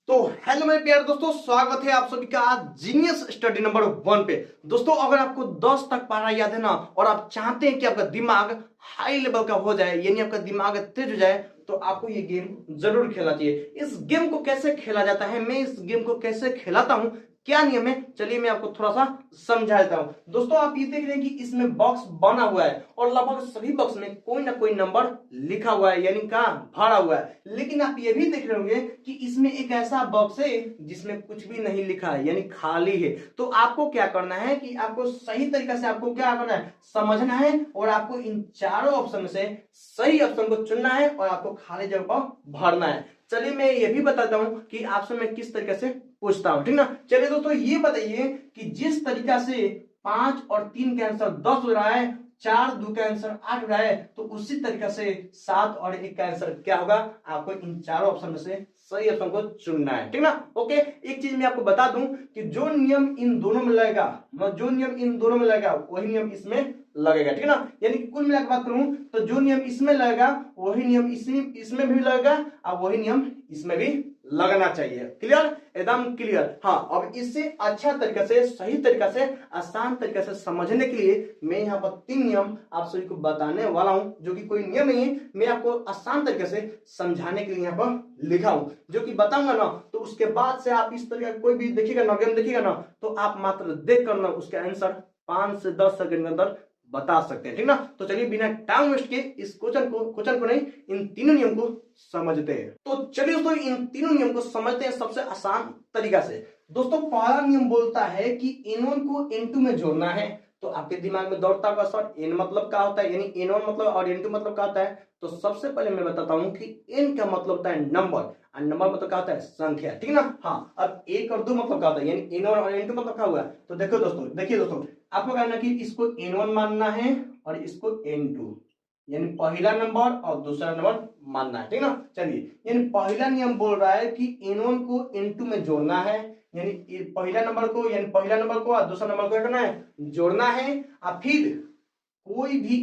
तो हेलो मेरे प्यारे दोस्तों, स्वागत है आप सभी का आज जीनियस स्टडी नंबर 1 पे। दोस्तों अगर आपको 10 तक पढ़ा याद है ना, और आप चाहते हैं कि आपका दिमाग हाई लेवल का हो जाए, यानी आपका दिमाग तेज हो जाए, तो आपको ये गेम जरूर खेलना चाहिए। इस गेम को कैसे खेला जाता है, मैं इस गेम को कैसे खिलाता हूं, क्या नियम है, चलिए मैं आपको थोड़ा सा समझा देता हूं। दोस्तों आप ये देख रहे हैं कि इसमें बॉक्स बना हुआ है और लगभग सभी बॉक्स में कोई ना कोई नंबर लिखा हुआ है, यानी कहा भरा हुआ है। लेकिन आप ये भी देख रहे होंगे कि इसमें एक ऐसा बॉक्स है जिसमें कुछ भी नहीं लिखा है, यानी खाली है। तो आपको क्या करना है कि आपको सही तरीके से आपको क्या करना है, समझना है, और आपको इन चारों ऑप्शन में से सही ऑप्शन को चुनना है और आपको खाली जगह पर भरना है। चलिए मैं ये भी बताता हूं कि आपसे मैं किस तरीके से पूछता हूं, ठीक ना। चलिए दोस्तों ये बताइए कि जिस तरीका से 5 और 3 का आंसर 10 हो रहा है, 4 2 का आंसर 8 हो रहा है, तो उसी तरीका से 7 और 1 का आंसर क्या होगा, आपको इन चारों ऑप्शन में से सही ऑप्शन को चुनना है, ठीक ना। ओके, एक चीज मैं आपको बता दूं कि जो नियम इन दोनों में लगेगा, जो नियम इन दोनों में लगेगा वही नियम इसमें लगेगा, ठीक ना। यानी कि कुल मिलाकर बात करूं तो जो नियम इसमें लगेगा वही नियम इसमें भी लगेगा और वही नियम इसमें भी लगना चाहिए। क्लियर, एकदम क्लियर। हाँ, अब इससे अच्छा तरीके से, सही तरीके से, आसान तरीके से समझने के लिए मैं यहाँ पर 3 नियम आप सभी को बताने वाला हूं, जो कि कोई नियम नहीं है, मैं आपको आसान तरीके से समझाने के लिए यहाँ पर लिखा हूं, जो कि बताऊंगा ना, तो उसके बाद से आप इस तरह का कोई भी देखिएगा ना, गेम देखिएगा ना, तो आप मात्र देख कर ना उसके आंसर 5 से 10 सेकंड के अंदर बता सकते हैं, ठीक ना। तो चलिए बिना टाइम वेस्ट के इस क्वेश्चन को नहीं, इन तीनों नियम को समझते हैं। तो चलिए दोस्तों इन तीनों नियम को समझते हैं सबसे आसान तरीका से। दोस्तों पहला नियम बोलता है कि n1 को n2 में जोड़ना है। तो आपके दिमाग में दौड़ता होगा सर n मतलब क्या होता है, यानी n1 मतलब और n2 मतलब क्या होता है। तो सबसे पहले मैं बताता हूं कि n का मतलब होता है नंबर, और नंबर मतलब क्या होता है, संख्या, ठीक ना। हाँ, अब 1 और 2 मतलब क्या होता है, यानी n1 और n2 मतलब क्या हुआ। तो देखो दोस्तों, देखिए दोस्तों, आपको कहना कि इसको n1 मानना है और इसको n2, यानी पहला नंबर और दूसरा नंबर मानना है, ठीक ना। चलिए, यानी पहला नियम बोल रहा है कि n1 को n2 में जोड़ना है, यानी पहला नंबर को, यानी पहला नंबर को और दूसरा नंबर को क्या करना है, जोड़ना है। और फिर कोई भी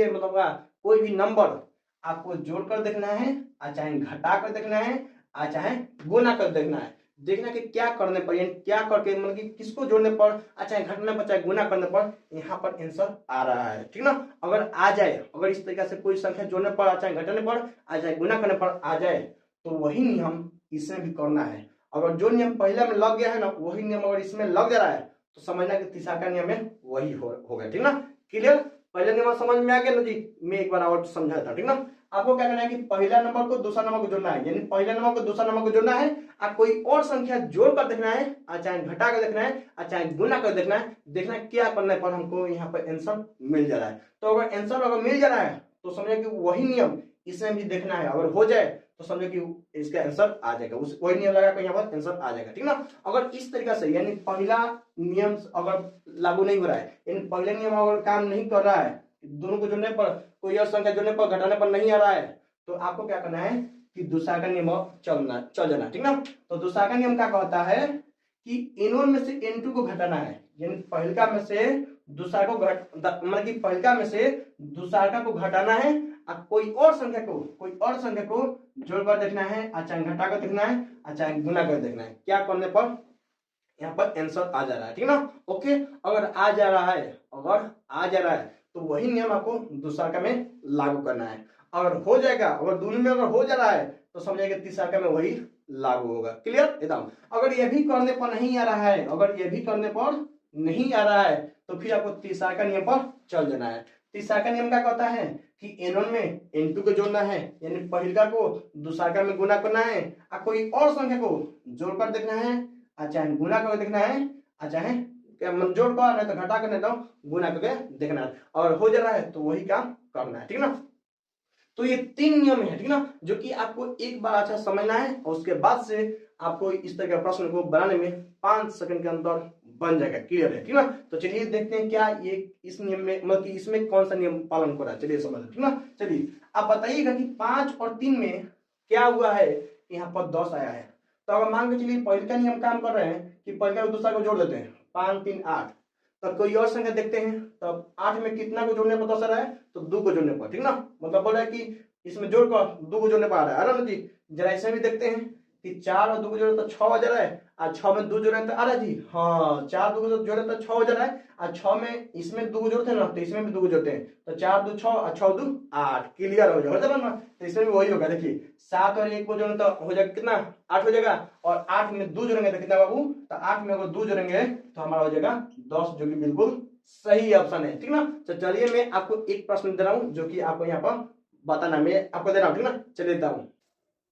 मतलब कोई भी नंबर आपको जोड़कर देखना है, चाहे घटा कर देखना है, चाहे गुना कर देखना है। देखना कि क्या करने पर, यानी क्या करके, मतलब कि किसको जोड़ने पर, चाहे घटने पर चाहे गुना करने पर यहाँ पर आंसर आ रहा है, ठीक ना। अगर आ जाए, अगर इस तरीके से कोई संख्या जोड़ने पर, चाहे घटाने पर, चाहे गुना करने पर आ जाए, तो वही नियम इसमें भी करना है। अगर जो नियम पहले में लग गया है ना, वही नियम अगर इसमें लग जा रहा है, तो समझना कि तीसरा का नियम है वही होगा, ठीक ना। क्लियर, पहले नियम समझ में आ गया ना जी। मैं एक बार और समझाता हूं, ठीक ना। आपको क्या करना है कि पहला नंबर को दूसरा नंबर को जोड़ना है, यानी पहला नंबर को दूसरा नंबर को जोड़ना है, और कोई और संख्या जोड़कर देखना है, चाहे घटा कर देखना है, चाहे गुना कर देखना है। देखना क्या करने पर हमको यहाँ पर आंसर मिल जा रहा है। तो अगर आंसर अगर मिल जा रहा है तो समझे कि वही नियम इसमें भी देखना है। अगर हो जाए तो समझो कि इसका आंसर आ जाएगा, उस वही नियम लगा कर यहाँ पर आंसर आ जाएगा, ठीक ना। अगर इस तरीके से, यानी पहला नियम अगर लागू नहीं हो रहा है, यानी पहले नियम अगर काम नहीं कर रहा है, दोनों को जोड़ने पर, कोई और संख्या जोड़ने पर, घटाने पर नहीं आ रहा है, तो आपको क्या करना है कि दूसरा का नियम चल जाना, ठीक ना। तो दूसरा का नियम क्या कहता है कि n1 में से n2 को घटाना है, यानी पहलका में से दूसरा को मतलब कि पहलका में से दूसरा को घटाना है, और कोई और संख्या को जोड़कर देखना है, चाहे घटाकर देखना है, चाहे गुना कर देखना है। क्या करने पर यहाँ पर आंसर आ जा रहा है, ठीक ना। ओके, अगर आ जा रहा है तो वही नियम आपको दूसरा का में लागू करना है। अगर हो जाएगा, अगर दोनों में अगर हो जा रहा है, तो समझिएगा तीसरा का में वही लागू होगा। क्लियर एकदम। अगर ये भी करने पर नहीं आ रहा है, तो फिर आपको तीसरा का नियम पर चल जाना है। तीसरा का नियम क्या कहता है कि n1 में n2 को जोड़ना है, यानी पहला को दूसरा में गुना करना है, और कोई और संख्या को जोड़कर देखना है, चाहे गुना करके देखना है, चाहे जोड़ कर, नहीं तो घटा कर, नहीं तो गुना करके देखना है। और हो जा रहा है तो वही काम करना है, ठीक ना। तो ये 3 नियम है, ठीक ना, जो कि आपको एक बार अच्छा समझना है, और उसके बाद से आपको इस तरह के प्रश्न को बनाने में 5 सेकंड के अंदर बन जाएगा। क्लियर है, ठीक ना। तो चलिए देखते हैं क्या ये इस नियम में, मतलब कि इसमें कौन सा नियम पालन कर रहा है, चलिए समझ, ठीक ना। चलिए आप बताइएगा कि 5 और 3 में क्या हुआ है, यहाँ पर 10 आया है। तो अगर मान के चलिए पहले का नियम काम कर रहे हैं कि पहले को दूसरा को जोड़ देते हैं, 5 3 8, तब कोई और संख्या देखते हैं, तब 8 में कितना को जोड़ने पर 10 आ रहा है, तो 2 को जोड़ने पर, ठीक ना। मतलब बोल रहा है कि इसमें जोड़कर 2 को जोड़ने पर आ रहा है ना जी। जरा इसमें भी देखते हैं कि 4 और 2 को जोड़े तो 6 हो जा रहा है, और 6 में 2 जोड़े तो आ रहा है जी, हाँ 4 2 को जोड़े तो 6 हो जा रहा है, और 6 में इसमें 2 को जोड़ते हैं ना तो इसमें भी 2 को जोड़ते हैं, तो 4 2 6 और 6 2 8, क्लियर हो जाएगा ना। तो इसमें भी वही होगा, देखिए 7 और 1 को जोड़े तो हो जाएगा कितना, 8 हो जाएगा, और 8 में 2 जोड़ेंगे तो कितना बाबू, तो 8 में अगर 2 जोड़ेंगे तो हमारा हो जाएगा 10, जो कि बिल्कुल सही ऑप्शन है, ठीक ना। तो चलिए मैं आपको एक प्रश्न दे रहा हूं जो कि आपको यहाँ पर बताना, मैं आपको दे रहा हूं, ठीक ना। चलिए देता हूं।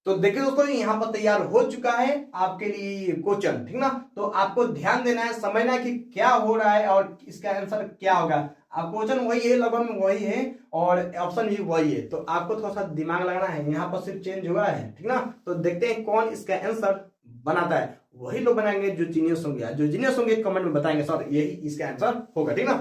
तो देखिए दोस्तों, यहाँ पर तैयार हो चुका है आपके लिए क्वेश्चन, ठीक ना। तो आपको ध्यान देना है, समझना है कि क्या हो रहा है और इसका आंसर क्या होगा। आप क्वेश्चन वही है, लगभग वही है, और ऑप्शन भी वही है, तो आपको थोड़ा सा दिमाग लगाना है, यहाँ पर सिर्फ चेंज हुआ है, ठीक ना। तो देखते हैं कौन इसका आंसर बनाता है। वही लोग बनाएंगे जो जीनियस होंगे, जो जीनियस होंगे कमेंट में बताएंगे सर यही इसका आंसर होगा, ठीक ना।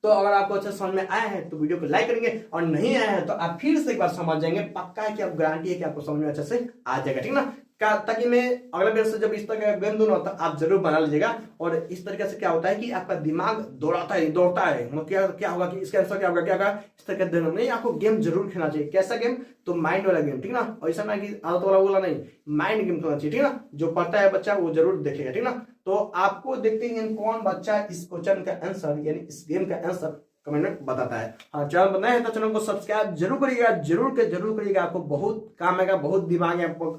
तो अगर आपको अच्छा समझ में आया है तो वीडियो को लाइक करेंगे, और नहीं आया है तो आप फिर से एक बार समझ जाएंगे, पक्का है कि आप गारंटी है कि आपको समझ में अच्छे से आ जाएगा, ठीक ना। ताकि मैं अगले वीडियो से जब इस तरह का गेम दूंगा तो आप जरूर बना लीजिएगा। और इस तरीके से क्या होता है कि आपका दिमाग दौड़ता है, मतलब क्या क्या होगा कि इसका आंसर क्या होगा, क्या होगा, इस तरह का नहीं, आपको गेम जरूर खेलना चाहिए। कैसा गेम, तो माइंड वाला गेम, ठीक ना। और ऐसा ना कि आदत वाला नहीं, माइंड गेम खेलना चाहिए, ठीक ना। जो पढ़ता है बच्चा वो जरूर देखेगा, ठीक ना। तो आपको देखते हैं कौन बच्चा इस क्वेश्चन का आंसर यानी इस गेम का आंसर कमेंट में बताता है। हाँ, चैनल पर नए हैं तो चैनल को सब्सक्राइब जरूर करिएगा, जरूर करिएगा, आपको बहुत काम आएगा, बहुत दिमाग है, आपको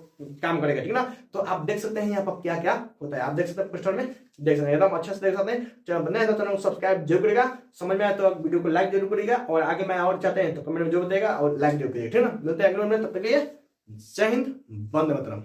काम करेगा, ठीक ना। तो आप देख सकते हैं यहाँ पर क्या क्या होता है, आप देख सकते हैं पोस्टर में, देख सकते हैं एकदम अच्छे से देख सकते हैं। चैनल पर नए हैं तो चैनल को सब्सक्राइब जरूर करिएगा, समझ में आए तो वीडियो को लाइक जरूर करिएगा, और आगे मैं और चाहते हैं तो कमेंट में जरूर देगा और लाइक जरूर करिएगा, ठीक ना। मिलते हैं अगले में, तब तक के लिए जय हिंद, वंदे मातरम।